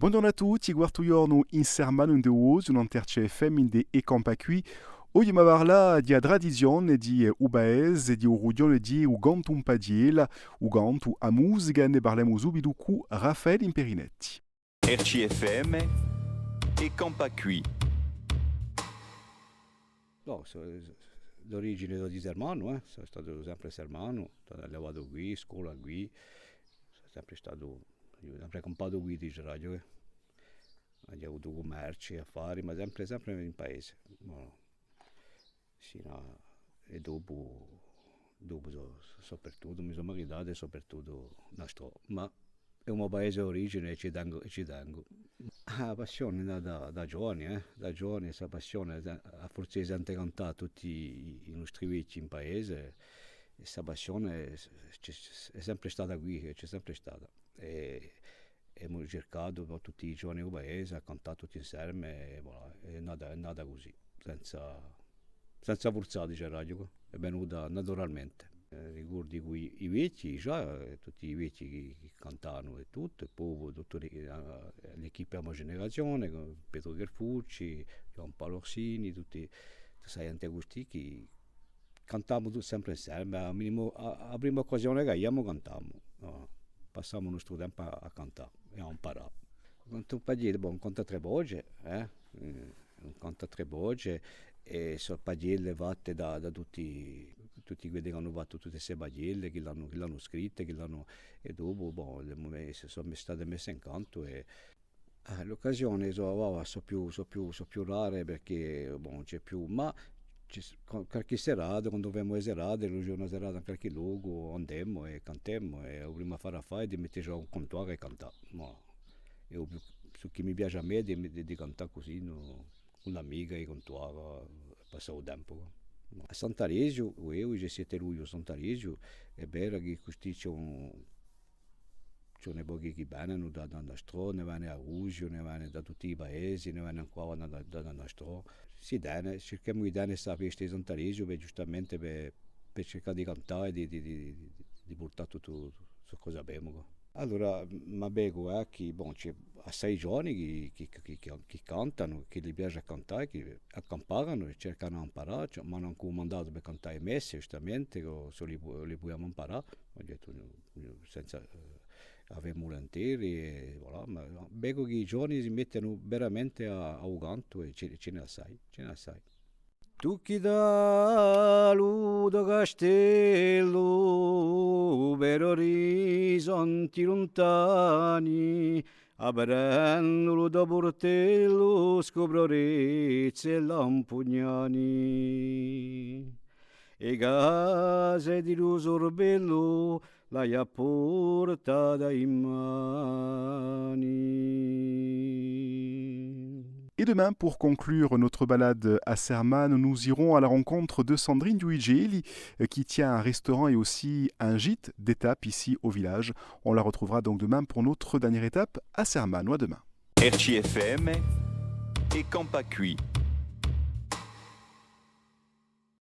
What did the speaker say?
Buongiorno a tutti, guardiamo in Sermano de Oz, un CFM in de Ecampacui. Oggi ma parla di tradizione di Ubaez e di Urudione di Ugantum Padiela, Ugantu a musica ne parliamo subito con Raffaele Imperinetti. RCFM e Campacui. No, l'origine di Sermano, sono stato sempre Sermano, sono allevato qui, scuola qui, sono sempre stato, io ho sempre comprato qui di radio, ho avuto commerci, affari, ma sempre in paese. No, sì, no, e dopo so per tutto, mi sono maritato e so per tutto, no, ma è un paese origine e ci tengo. Ah, passione da giovani, da giovani, questa passione, a forza di sentire cantare tutti i nostri vecchi in paese, questa passione è sempre stata qui, c'è sempre stata. E abbiamo cercato per tutti i giovani del paese a cantare tutti insieme, e voilà, è nata così, senza forzare, c'è radio, è venuta naturalmente. Ricordi i vecchi, già tutti i vecchi che cantavano e tutto, e poi tutta l'equipe a mia generazione, con Pietro Gerfucci, Giampaolo Orsini, tutti questi antiquesti che cantavamo tutti sempre insieme, a prima occasione che abbiamo cantavamo, no? Passavamo il nostro tempo a cantare e a imparare. Conto un po' di, conta tre voci, conta tre voci, e sono pagelle fatte da tutti quelli che hanno fatto tutte queste pagelle, che l'hanno scritte, e dopo sono state messe in canto e l'occasione so più rare perché non c'è più, ma qualche serata, quando abbiamo le serate, il giorno serata in qualche luogo andiamo e cantiamo e prima fare a fare di mettere un contuare e cantare. Ma su che mi piace a me di cantare così, no? Con l'amica e contuare, passare il tempo. A Sant'Alesio, io il 7 luglio a Sant'Alesio, è vero che questi c'è ne pochi che vengono da Nastro, ne vanno a Rusio, ne vanno da tutti i paesi, ne vanno ancora da Nastro. Cerchiamo di dare questa festa di Sant'Alesio giustamente per cercare di cantare e di portare tutto su cosa abbiamo. Allora, ma beco che c'è assai giovani che cantano, che gli piace cantare, che accampano e cercano di imparare, ma non hanno mandato per cantare messe, giustamente, se li possiamo imparare, ho detto, senza avere volentieri, e voilà, ma beco che i giovani si mettono veramente a canto e ce ne assai. Tu chi da ludo castello per orizzonti lontani, aprendolo da portello scopro rezze e lampugnani. E case di lo sorbello la portata in mani. Et demain, pour conclure notre balade à Sermano, nous irons à la rencontre de Sandrine Duigeli, qui tient un restaurant et aussi un gîte d'étape ici au village. On la retrouvera donc demain pour notre dernière étape à Sermano. À demain. RCFM et Campacui.